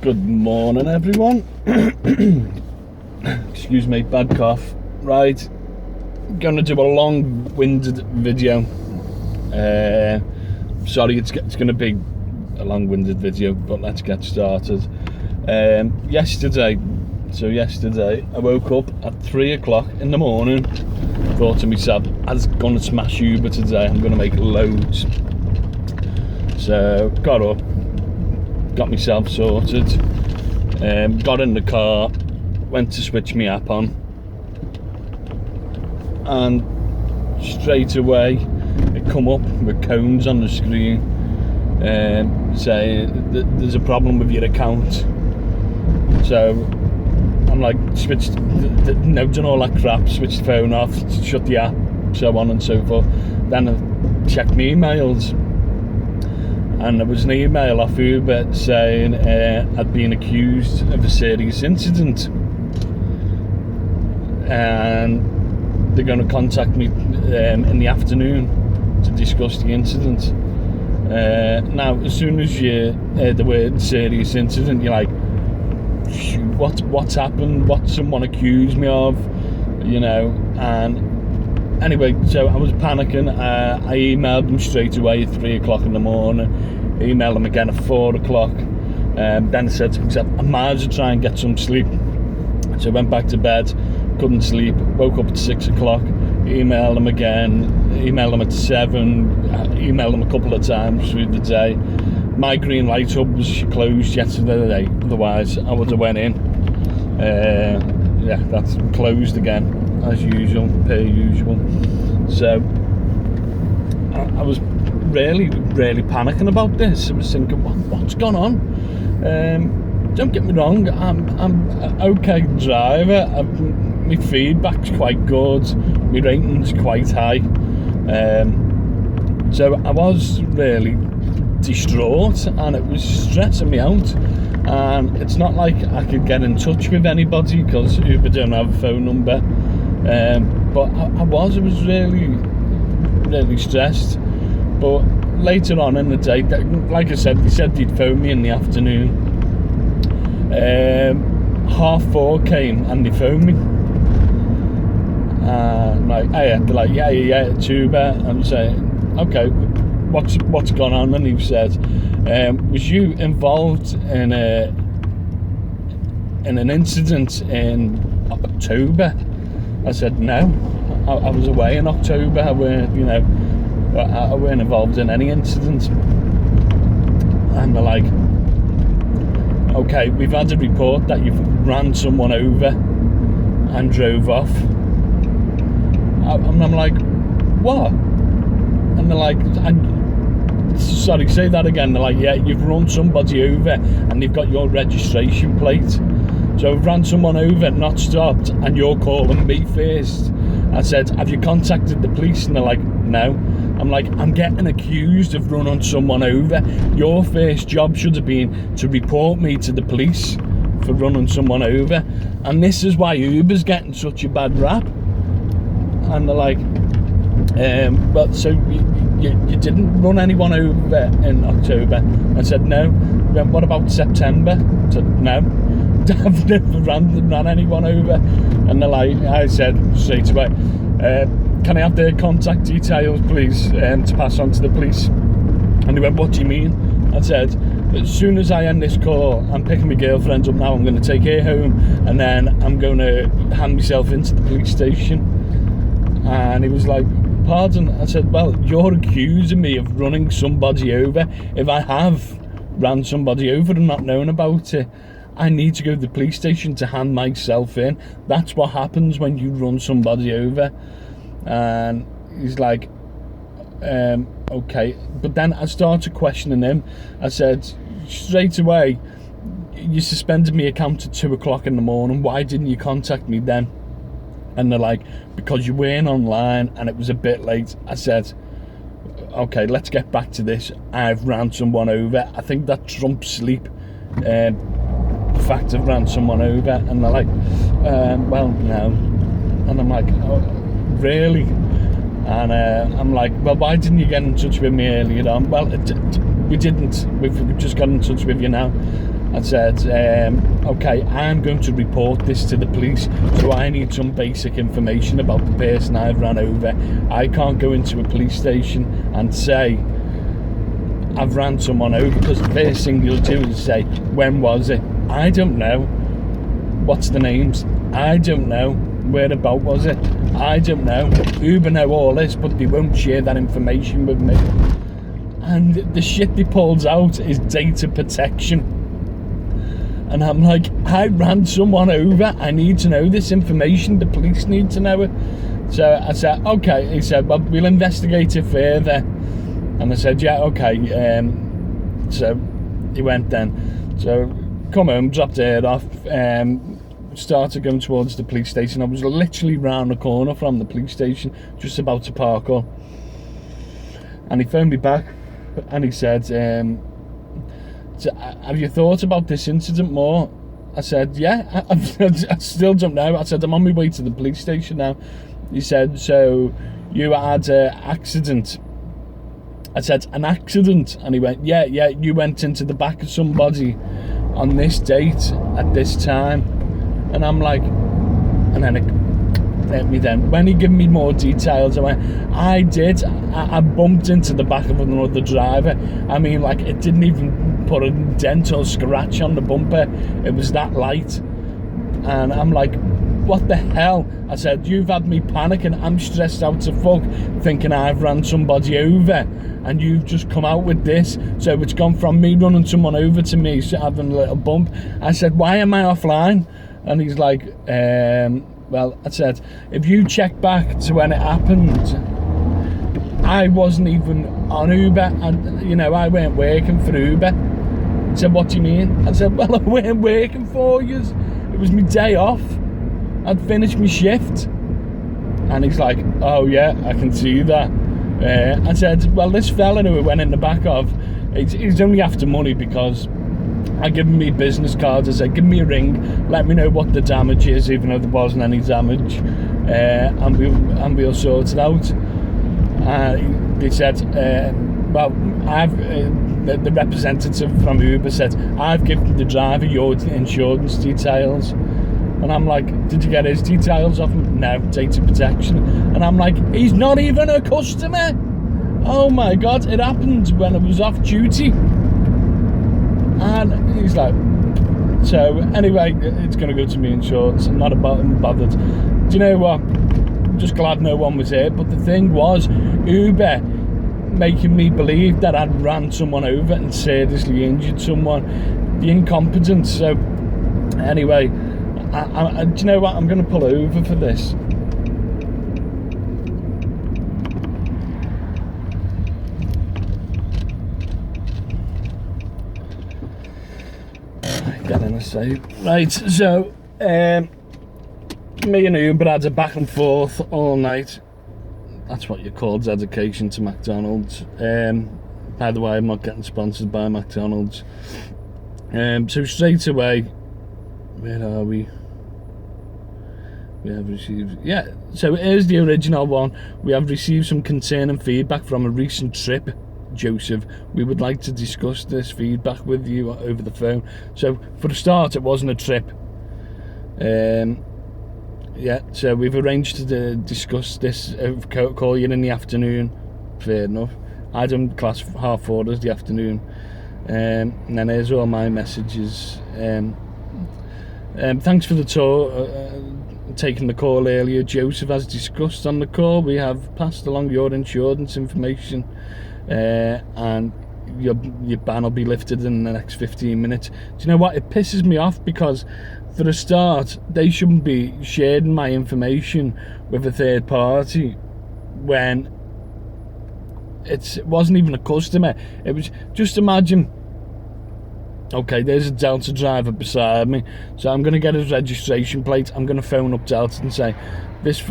Good morning, everyone. Excuse me, bad cough. Right, gonna do a long-winded video. Sorry, it's gonna be a long-winded video, but let's get started. Yesterday I woke up at 3 o'clock in the morning. Thought to myself, I was gonna smash Uber today. I'm gonna make loads. So got up, got myself sorted, got in the car, went to switch my app on, and straight away it come up with cones on the screen saying that there's a problem with your account. So I'm like, done all that crap, switched the phone off, shut the app, so on and so forth. Then I checked my emails, and there was an email off Uber saying I'd been accused of a serious incident, and they're going to contact me in the afternoon to discuss the incident. Now, as soon as you hear the word serious incident, you're like, what's happened? What someone accused me of? You know. And anyway, so I was panicking. I emailed them straight away at 3 o'clock in the morning. Emailed them again at 4 o'clock. Then I said to myself, I might as well try and get some sleep. So I went back to bed, couldn't sleep, woke up at 6 o'clock, emailed them again, emailed them at 7, emailed them a couple of times through the day. My green light hub was closed yesterday, otherwise I would have went in. Yeah, that's closed again, as usual, per usual. So I was really panicking about this. I was thinking, what's gone on? Don't get me wrong, I'm an okay driver. My feedback's quite good, my rating's quite high. So I was really distraught, and it was stressing me out. And it's not like I could get in touch with anybody because Uber don't have a phone number. But I was really stressed. But later on in the day, like I said, they said they'd phone me in the afternoon. 4:30 came and they phoned me. Like, hey, they're like, yeah, it's Uber. I'm saying, okay, what's gone on? And he said, was you involved in an incident in October? I said, no, I was away in October. I weren't involved in any incident. And they're like, okay, we've had a report that you've ran someone over and drove off. And I'm like, what? And they're like, sorry, say that again. They're like, yeah, you've run somebody over and they've got your registration plate. So I've ran someone over, not stopped, and you're calling me first. I said, have you contacted the police? And they're like, no. I'm like, I'm getting accused of running someone over. Your first job should have been to report me to the police for running someone over. And this is why Uber's getting such a bad rap. And they're like, but so you didn't run anyone over in October? I said, no. What about September? I said, no. I've never ran anyone over. And they're like, I said straight away, can I have their contact details, please, to pass on to the police? And they went, what do you mean? I said, as soon as I end this call, I'm picking my girlfriend up now, I'm going to take her home, and then I'm going to hand myself into the police station. And he was like, pardon? I said, well, you're accusing me of running somebody over. If I have ran somebody over and not known about it, I need to go to the police station to hand myself in. That's what happens when you run somebody over. And he's like, okay. But then I started questioning him. I said, straight away, you suspended my account at 2 o'clock in the morning. Why didn't you contact me then? And they're like, because you weren't online and it was a bit late. I said, okay, let's get back to this. I've ran someone over. I think that trumps sleep. Fact, I've ran someone over. And they're like, well, no. And I'm like, oh, really? And I'm like, well, why didn't you get in touch with me earlier on? Well, we didn't. We've just got in touch with you now. I said, okay, I'm going to report this to the police, so I need some basic information about the person I've ran over. I can't go into a police station and say I've ran someone over, because the first thing you'll do is say, when was it? I don't know. What's the names? I don't know. Whereabout was it? I don't know. Uber know all this, but they won't share that information with me. And the shit they pulls out is data protection. And I'm like, I ran someone over. I need to know this information. The police need to know it. So I said, okay. He said, well, we'll investigate it further. And I said, yeah, okay. So he went then. So come home, dropped her off. Started going towards the police station. I was literally round the corner from the police station, just about to park up. And he phoned me back and he said, so, have you thought about this incident more? I said, yeah, I still don't know. I said, I'm on my way to the police station now. He said, so you had an accident? I said, an accident? And he went, yeah, you went into the back of somebody on this date at this time. And I'm like, and then it hit me then. When he gave me more details, I went, I did. I bumped into the back of another driver. I mean, like, it didn't even put a dent or scratch on the bumper. It was that light. And I'm like, what the hell? I said, you've had me panicking. I'm stressed out to fuck, thinking I've ran somebody over, and you've just come out with this. So it's gone from me running someone over to me having a little bump. I said, why am I offline? And he's like, well, I said, if you check back to when it happened, I wasn't even on Uber, and you know, I weren't working for Uber. He said, what do you mean? I said, well, I weren't working for you. It was my day off. I'd finished my shift. And he's like, oh yeah, I can see that. I said, well, this fella who we went in the back of, he's only after money, because I give him my business cards. I said, give me a ring, let me know what the damage is, even though there wasn't any damage, and we'll sort it out. They said, well, the representative from Uber said, I've given the driver your insurance details. And I'm like, did you get his details off him? No, data protection. And I'm like, he's not even a customer. Oh my God, it happened when I was off duty. And he's like, so anyway, it's going to go to me insurance. I'm not bothered. Do you know what? I'm just glad no one was here. But the thing was, Uber making me believe that I'd ran someone over and seriously injured someone. The incompetence. So anyway, do you know what? I'm going to pull over for this. Getting a say. Right, so me and Uber had a back and forth all night. That's what you call dedication to McDonald's. By the way, I'm not getting sponsored by McDonald's. So straight away, where are we? We have received, yeah, so here's the original one. We have received some concerning feedback from a recent trip, Joseph. We would like to discuss this feedback with you over the phone. So for a start, it wasn't a trip. Yeah, so we've arranged to discuss this, call you in the afternoon. Fair enough. I done class 4:30 as the afternoon. And then here's all my messages. Thanks for the tour. Taking the call earlier, Joseph. As discussed on the call, we have passed along your insurance information, and your ban will be lifted in the next 15 minutes. Do you know what? It pisses me off, because for a start, they shouldn't be sharing my information with a third party when it wasn't even a customer. It was, just imagine, okay, there's a Delta driver beside me, so I'm going to get his registration plate. I'm going to phone up Delta and say, this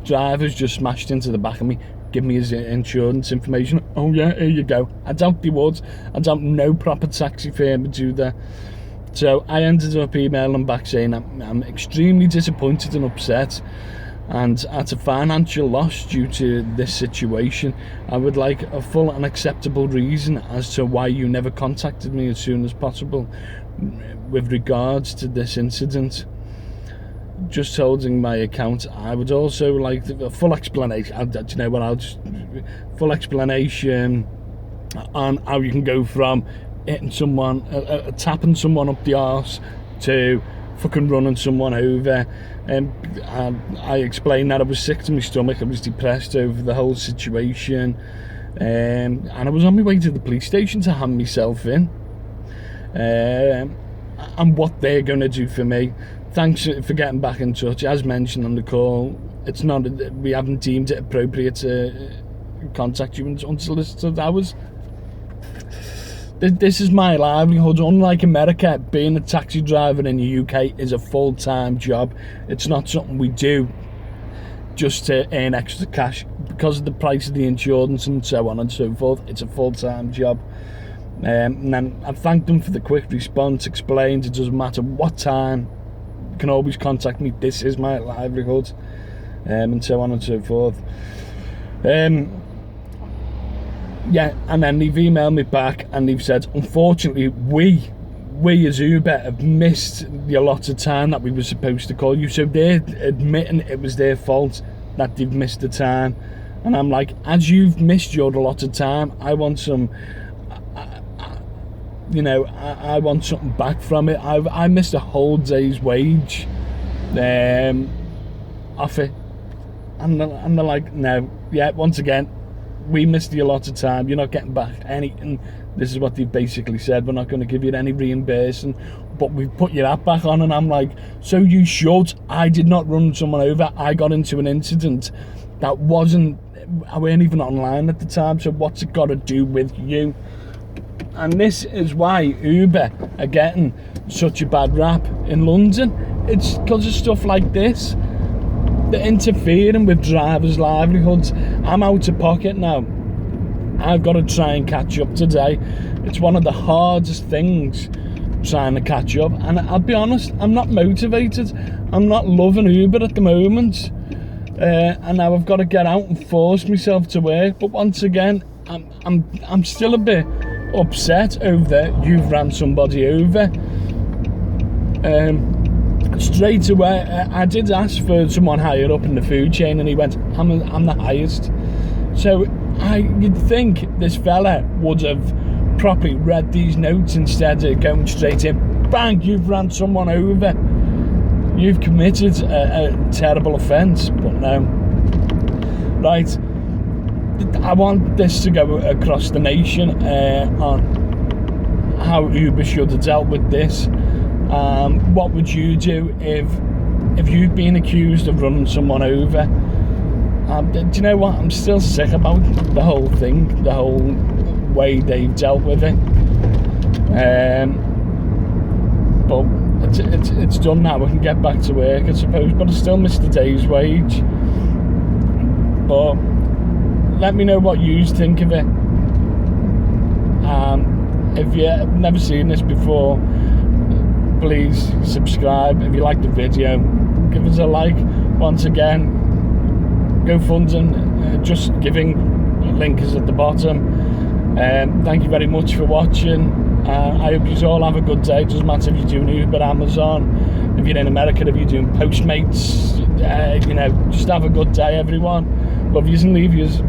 driver's just smashed into the back of me. Give me his insurance information. Oh yeah, here you go. I doubt they would. I doubt no proper taxi firm would do that. So I ended up emailing back saying I'm extremely disappointed and upset and at a financial loss due to this situation. I would like a full and acceptable reason as to why you never contacted me as soon as possible with regards to this incident. Just holding my account. I would also like a full explanation. Full explanation on how you can go from hitting someone, tapping someone up the arse, to fucking running someone over. I explained that I was sick to my stomach. I was depressed over the whole situation, and I was on my way to the police station to hand myself in. And what they're going to do for me. Thanks for getting back in touch. As mentioned on the call, we haven't deemed it appropriate to contact you in unsolicited hours. This is my livelihood. Unlike America, being a taxi driver in the UK is a full-time job. It's not something we do just to earn extra cash. Because of the price of the insurance and so on and so forth, it's a full-time job. And then I thanked them for the quick response, explained it doesn't matter what time, you can always contact me, this is my livelihood, and so on and so forth. Yeah, and then they've emailed me back and they've said, unfortunately, we as Uber have missed the allotted time that we were supposed to call you. So they're admitting it was their fault that they've missed the time. And I'm like, as you've missed your allotted time, I want some, I want something back from it. I missed a whole day's wage off it. And they're like, no, yeah, once again, we missed the allotted time, you're not getting back anything. This is what they've basically said, we're not going to give you any reimbursement, but we've put your app back on. And I'm like, so you should. I did not run someone over. I got into an incident that I weren't even online at the time, so what's it got to do with you? And this is why Uber are getting such a bad rap in London. It's because of stuff like this. They're interfering with drivers' livelihoods. I'm out of pocket now. I've got to try and catch up today. It's one of the hardest things, trying to catch up. And I'll be honest, I'm not motivated. I'm not loving Uber at the moment. And now I've got to get out and force myself to work. But once again, I'm still a bit upset over that you've ran somebody over. Straight away, I did ask for someone higher up in the food chain, and he went, I'm the highest. So you'd think this fella would have properly read these notes instead of going straight in, bang, you've ran someone over, you've committed a terrible offence. But no. Right, I want this to go across the nation on how Uber should have dealt with this. What would you do if you'd been accused of running someone over? Do you know what? I'm still sick about the whole thing, the whole way they've dealt with it. But it's done now. We can get back to work, I suppose. But I still missed the day's wage. But let me know what you think of it. If you've never seen this before, please subscribe. If you like the video, give us a like. Once again, GoFundMe, just giving, link is at the bottom. Thank you very much for watching. I hope you all have a good day. It doesn't matter if you're doing Uber, Amazon, if you're in America, if you're doing Postmates, just have a good day, everyone. Love yous and leave yous.